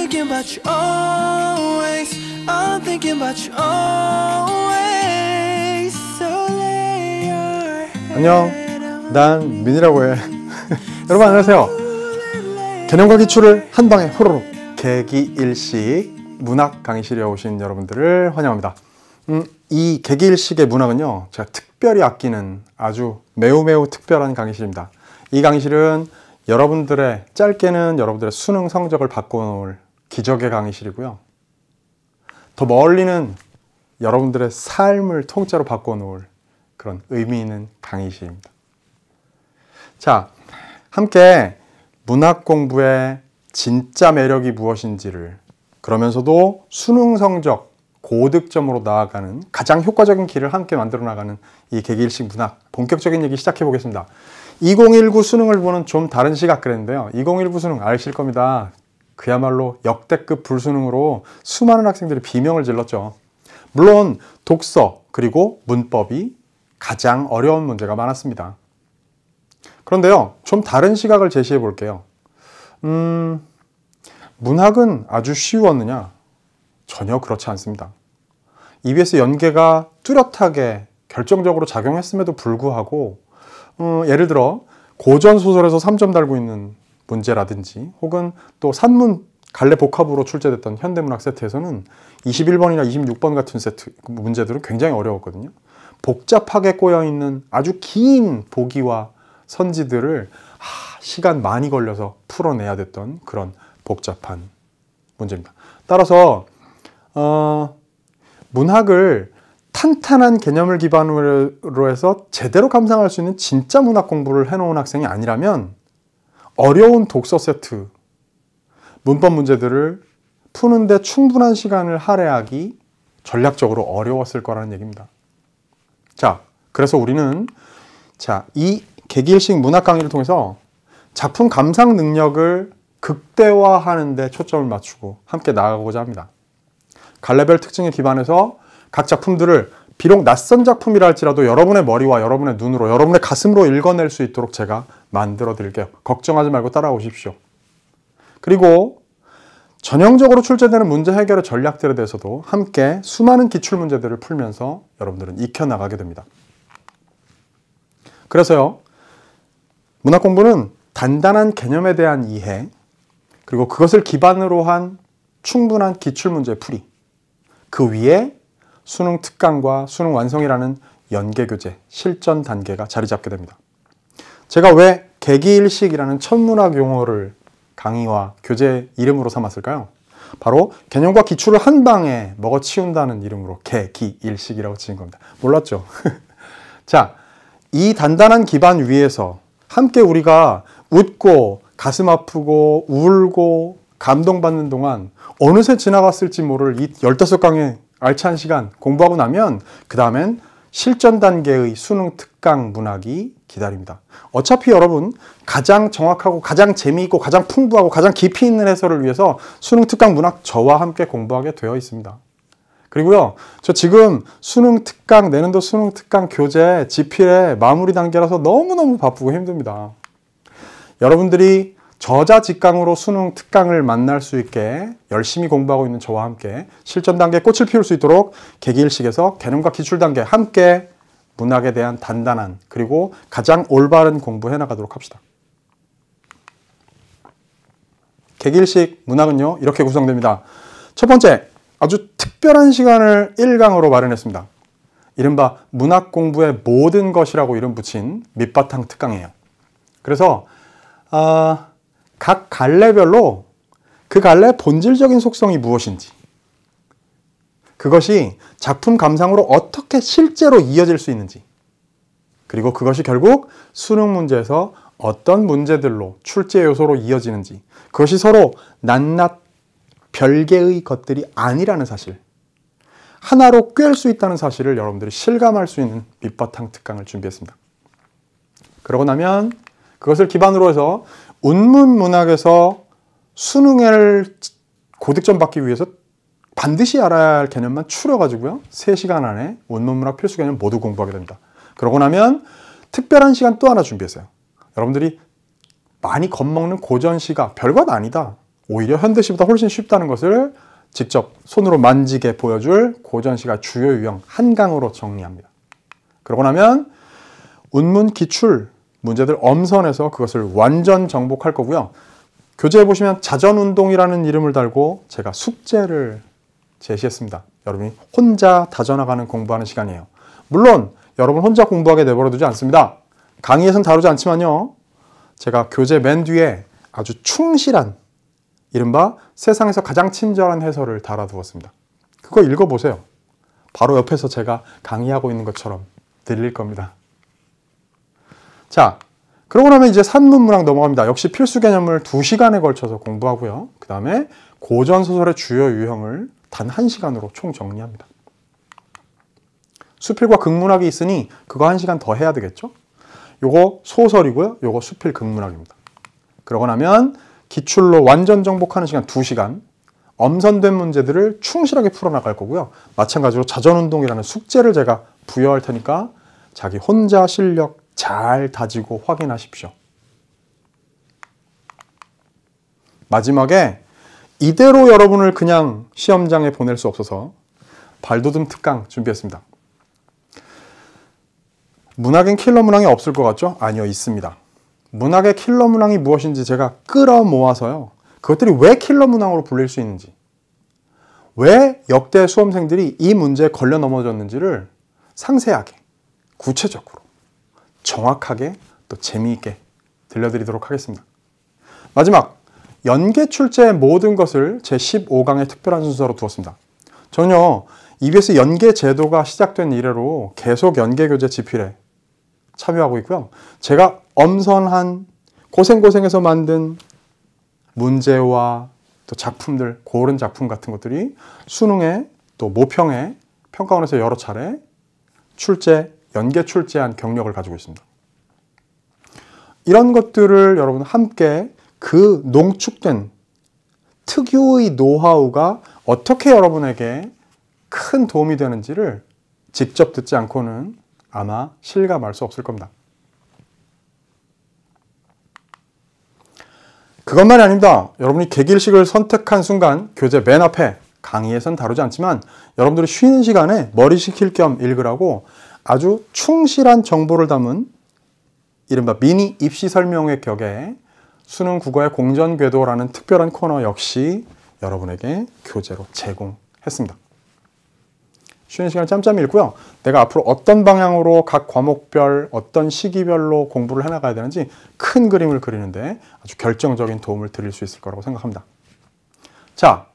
thinking about you always. I'm thinking about you always. So lay your head. 안녕, 난 민이라고 해. 여러분 안녕하세요. 개념과 기출을 한 방에 호로록 개기일식 문학 강의실에 오신 여러분들을 환영합니다. 이 개기일식의 문학은요, 제가 특별히 아끼는 아주 매우 특별한 강의실입니다. 이 강의실은 여러분들의, 짧게는 여러분들의 수능 성적을 바꿔놓을 기적의 강의실이고요. 더 멀리는 여러분들의 삶을 통째로 바꿔놓을 그런 의미 있는 강의실입니다. 자, 함께 문학 공부의 진짜 매력이 무엇인지를, 그러면서도 수능 성적 고득점으로 나아가는 가장 효과적인 길을 함께 만들어 나가는 이 개기일식 문학, 본격적인 얘기 시작해 보겠습니다. 2019 수능을 보는 좀 다른 시각 그랬는데요. 2019 수능 아실 겁니다. 그야말로 역대급 불수능으로 수많은 학생들이 비명을 질렀죠. 물론 독서 그리고 문법이 가장 어려운 문제가 많았습니다. 그런데요, 좀 다른 시각을 제시해 볼게요. 문학은 아주 쉬웠느냐? 전혀 그렇지 않습니다. EBS 연계가 뚜렷하게 결정적으로 작용했음에도 불구하고 예를 들어 고전소설에서 3점 달고 있는 문제라든지 혹은 또 산문 갈래 복합으로 출제됐던 현대문학 세트에서는 21번이나 26번 같은 세트 문제들은 굉장히 어려웠거든요. 복잡하게 꼬여있는 아주 긴 보기와 선지들을 시간 많이 걸려서 풀어내야 됐던 그런 복잡한 문제입니다. 따라서 문학을 탄탄한 개념을 기반으로 해서 제대로 감상할 수 있는 진짜 문학 공부를 해놓은 학생이 아니라면 어려운 독서 세트, 문법 문제들을 푸는데 충분한 시간을 할애하기 전략적으로 어려웠을 거라는 얘기입니다. 자, 그래서 우리는 이 개기일식 문학 강의를 통해서 작품 감상 능력을 극대화하는 데 초점을 맞추고 함께 나아가고자 합니다. 갈래별 특징에 기반해서 각 작품들을 비록 낯선 작품이라 할지라도 여러분의 머리와 여러분의 눈으로, 여러분의 가슴으로 읽어낼 수 있도록 제가 만들어 드릴게요. 걱정하지 말고 따라오십시오. 그리고 전형적으로 출제되는 문제 해결의 전략들에 대해서도 함께 수많은 기출문제들을 풀면서 여러분들은 익혀나가게 됩니다. 그래서요, 문학 공부는 단단한 개념에 대한 이해, 그리고 그것을 기반으로 한 충분한 기출문제 풀이, 그 위에 수능 특강과 수능 완성이라는 연계교재, 실전 단계가 자리 잡게 됩니다. 제가 왜 개기일식이라는 천문학 용어를 강의와 교재 이름으로 삼았을까요? 바로 개념과 기출을 한 방에 먹어치운다는 이름으로 개기일식이라고 지은 겁니다. 몰랐죠? 자, 이 단단한 기반 위에서 함께 우리가 웃고 가슴 아프고 울고 감동받는 동안 어느새 지나갔을지 모를 이 15강의 알찬 시간 공부하고 나면 그 다음엔 실전 단계의 수능 특강 문학이 기다립니다. 어차피 여러분 가장 정확하고 가장 재미있고 가장 풍부하고 가장 깊이 있는 해설을 위해서 수능 특강 문학 저와 함께 공부하게 되어 있습니다. 그리고요, 저 지금 수능 특강, 내년도 수능 특강 교재 집필의 마무리 단계라서 너무너무 바쁘고 힘듭니다. 여러분들이 저자직강으로 수능 특강을 만날 수 있게 열심히 공부하고 있는 저와 함께 실전 단계에 꽃을 피울 수 있도록 개기일식에서 개념과 기출 단계 함께 문학에 대한 단단한 그리고 가장 올바른 공부해 나가도록 합시다. 개기일식 문학은요, 이렇게 구성됩니다. 첫 번째, 아주 특별한 시간을 1강으로 마련했습니다. 이른바 문학 공부의 모든 것이라고 이름 붙인 밑바탕 특강이에요. 그래서 각 갈래별로 그 갈래의 본질적인 속성이 무엇인지, 그것이 작품 감상으로 어떻게 실제로 이어질 수 있는지, 그리고 그것이 결국 수능 문제에서 어떤 문제들로 출제 요소로 이어지는지, 그것이 서로 낱낱 별개의 것들이 아니라는 사실, 하나로 꿰을 수 있다는 사실을 여러분들이 실감할 수 있는 밑바탕 특강을 준비했습니다. 그러고 나면 그것을 기반으로 해서 운문 문학에서 수능을 고득점 받기 위해서 반드시 알아야 할 개념만 추려가지고요, 3시간 안에 운문문학 필수 개념 모두 공부하게 됩니다. 그러고 나면 특별한 시간 또 하나 준비했어요. 여러분들이 많이 겁먹는 고전시가 별것 아니다, 오히려 현대시보다 훨씬 쉽다는 것을 직접 손으로 만지게 보여줄 고전시가 주요 유형 한 강으로 정리합니다. 그러고 나면 운문 기출 문제들 엄선해서 그것을 완전 정복할 거고요. 교재에 보시면 자전운동이라는 이름을 달고 제가 숙제를 제시했습니다. 여러분이 혼자 다져나가는 공부하는 시간이에요. 물론 여러분 혼자 공부하게 내버려 두지 않습니다. 강의에서는 다루지 않지만요. 제가 교재 맨 뒤에 아주 충실한 이른바 세상에서 가장 친절한 해설을 달아두었습니다. 그거 읽어보세요. 바로 옆에서 제가 강의하고 있는 것처럼 들릴 겁니다. 자, 그러고 나면 이제 산문문학 넘어갑니다. 역시 필수 개념을 2시간에 걸쳐서 공부하고요. 그 다음에 고전소설의 주요 유형을 단 1시간으로 총 정리합니다. 수필과 극문학이 있으니 그거 1시간 더 해야 되겠죠? 요거 소설이고요. 요거 수필 극문학입니다. 그러고 나면 기출로 완전 정복하는 시간 2시간, 엄선된 문제들을 충실하게 풀어나갈 거고요. 마찬가지로 자전운동이라는 숙제를 제가 부여할 테니까 자기 혼자 실력 잘 다지고 확인하십시오. 마지막에 이대로 여러분을 그냥 시험장에 보낼 수 없어서 발돋움 특강 준비했습니다. 문학엔 킬러 문항이 없을 것 같죠? 아니요, 있습니다. 문학의 킬러 문항이 무엇인지 제가 끌어모아서요. 그것들이 왜 킬러 문항으로 불릴 수 있는지, 왜 역대 수험생들이 이 문제에 걸려 넘어졌는지를 상세하게, 구체적으로, 정확하게 또 재미있게 들려드리도록 하겠습니다. 마지막, 연계 출제의 모든 것을 제15강의 특별한 순서로 두었습니다. 저는요, EBS 연계 제도가 시작된 이래로 계속 연계 교재 집필에 참여하고 있고요. 제가 엄선한 고생해서 만든 문제와 또 작품들, 고른 작품 같은 것들이 수능에 또 모평에 평가원에서 여러 차례 연계 출제한 경력을 가지고 있습니다. 이런 것들을 여러분 함께 그 농축된 특유의 노하우가 어떻게 여러분에게 큰 도움이 되는지를 직접 듣지 않고는 아마 실감할 수 없을 겁니다. 그것만이 아닙니다. 여러분이 계기일식을 선택한 순간 교재 맨 앞에 강의에선 다루지 않지만 여러분들이 쉬는 시간에 머리 식힐 겸 읽으라고 아주 충실한 정보를 담은 이른바 미니 입시 설명회 격의 수능 국어의 공전궤도라는 특별한 코너 역시 여러분에게 교재로 제공했습니다. 쉬는 시간을 짬짬이 읽고요. 내가 앞으로 어떤 방향으로 각 과목별, 어떤 시기별로 공부를 해나가야 되는지 큰 그림을 그리는데 아주 결정적인 도움을 드릴 수 있을 거라고 생각합니다. 자,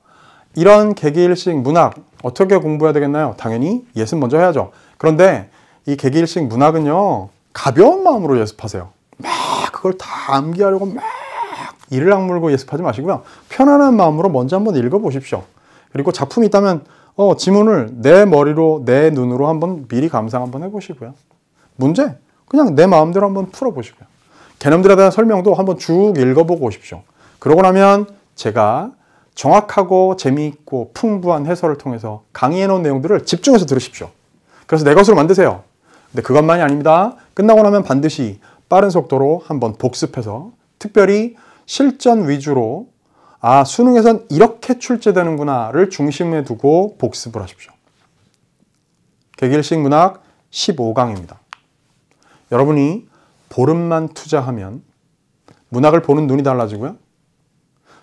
이런 계기일식 문학 어떻게 공부해야 되겠나요? 당연히 예습 먼저 해야죠. 그런데 이 계기일식 문학은요, 가벼운 마음으로 예습하세요. 막 그걸 다 암기하려고 막 이를 악물고 예습하지 마시고요. 편안한 마음으로 먼저 한번 읽어보십시오. 그리고 작품이 있다면 지문을 내 머리로, 내 눈으로 한번 미리 감상 한번 해보시고요. 문제 그냥 내 마음대로 한번 풀어보시고요. 개념들에 대한 설명도 한번 쭉 읽어보고 오십시오. 그러고 나면 제가 정확하고 재미있고 풍부한 해설을 통해서 강의해 놓은 내용들을 집중해서 들으십시오. 그래서 내 것으로 만드세요. 근데 그것만이 아닙니다. 끝나고 나면 반드시 빠른 속도로 한번 복습해서 특별히 실전 위주로 수능에선 이렇게 출제되는구나를 중심에 두고 복습을 하십시오. 계기일식 문학 15강입니다. 여러분이 보름만 투자하면 문학을 보는 눈이 달라지고요.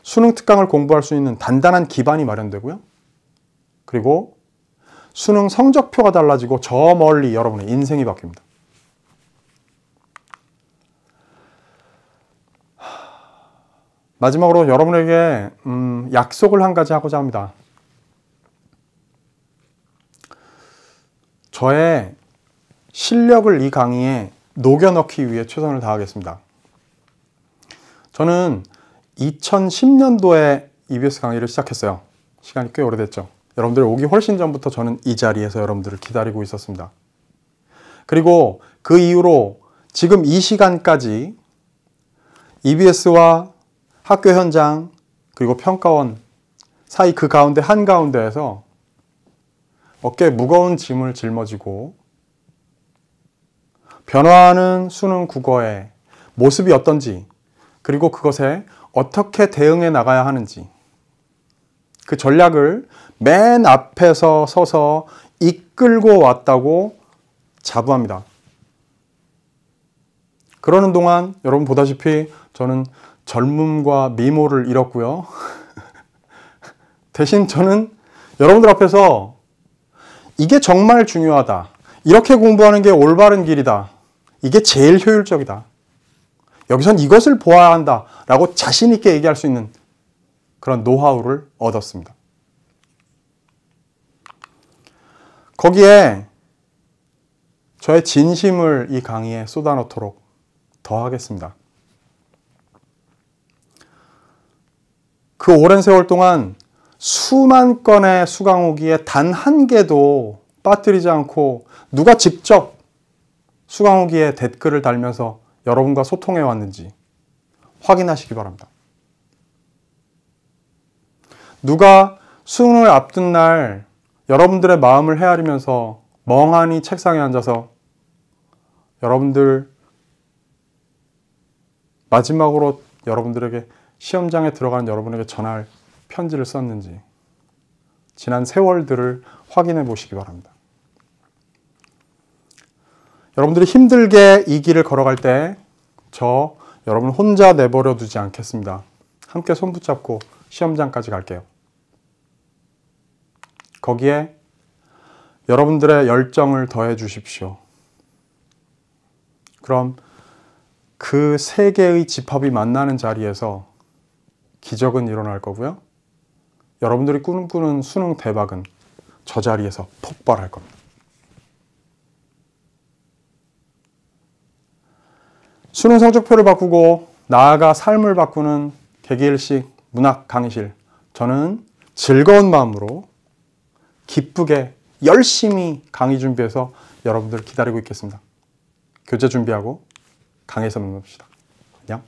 수능 특강을 공부할 수 있는 단단한 기반이 마련되고요. 그리고 수능 성적표가 달라지고 저 멀리 여러분의 인생이 바뀝니다. 마지막으로 여러분에게 약속을 한 가지 하고자 합니다. 저의 실력을 이 강의에 녹여넣기 위해 최선을 다하겠습니다. 저는 2010년도에 EBS 강의를 시작했어요. 시간이 꽤 오래됐죠. 여러분들 오기 훨씬 전부터 저는 이 자리에서 여러분들을 기다리고 있었습니다. 그리고 그 이후로 지금 이 시간까지 EBS와 학교 현장 그리고 평가원 사이 그 가운데 한가운데에서 어깨에 무거운 짐을 짊어지고 변화하는 수능 국어의 모습이 어떤지 그리고 그것에 어떻게 대응해 나가야 하는지 그 전략을 맨 앞에서 서서 이끌고 왔다고 자부합니다. 그러는 동안 여러분 보다시피 저는 젊음과 미모를 잃었고요. 대신 저는 여러분들 앞에서 이게 정말 중요하다. 이렇게 공부하는 게 올바른 길이다. 이게 제일 효율적이다. 여기선 이것을 보아야 한다. 라고 자신 있게 얘기할 수 있는 그런 노하우를 얻었습니다. 거기에 저의 진심을 이 강의에 쏟아넣도록 더하겠습니다. 그 오랜 세월 동안 수만 건의 수강후기에 단 한 개도 빠뜨리지 않고 누가 직접 수강후기에 댓글을 달면서 여러분과 소통해 왔는지 확인하시기 바랍니다. 누가 수능을 앞둔 날 여러분들의 마음을 헤아리면서 멍하니 책상에 앉아서 여러분들 마지막으로 여러분들에게 시험장에 들어간 여러분에게 전할 편지를 썼는지 지난 세월들을 확인해 보시기 바랍니다. 여러분들이 힘들게 이 길을 걸어갈 때 저 여러분 혼자 내버려 두지 않겠습니다. 함께 손 붙잡고 시험장까지 갈게요. 거기에 여러분들의 열정을 더해 주십시오. 그럼 그 세 개의 집합이 만나는 자리에서 기적은 일어날 거고요. 여러분들이 꿈꾸는 수능 대박은 저 자리에서 폭발할 겁니다. 수능 성적표를 바꾸고 나아가 삶을 바꾸는 개기일식 문학 강의실. 저는 즐거운 마음으로 기쁘게 열심히 강의 준비해서 여러분들 기다리고 있겠습니다. 교재 준비하고 강의에서 만납시다. 안녕.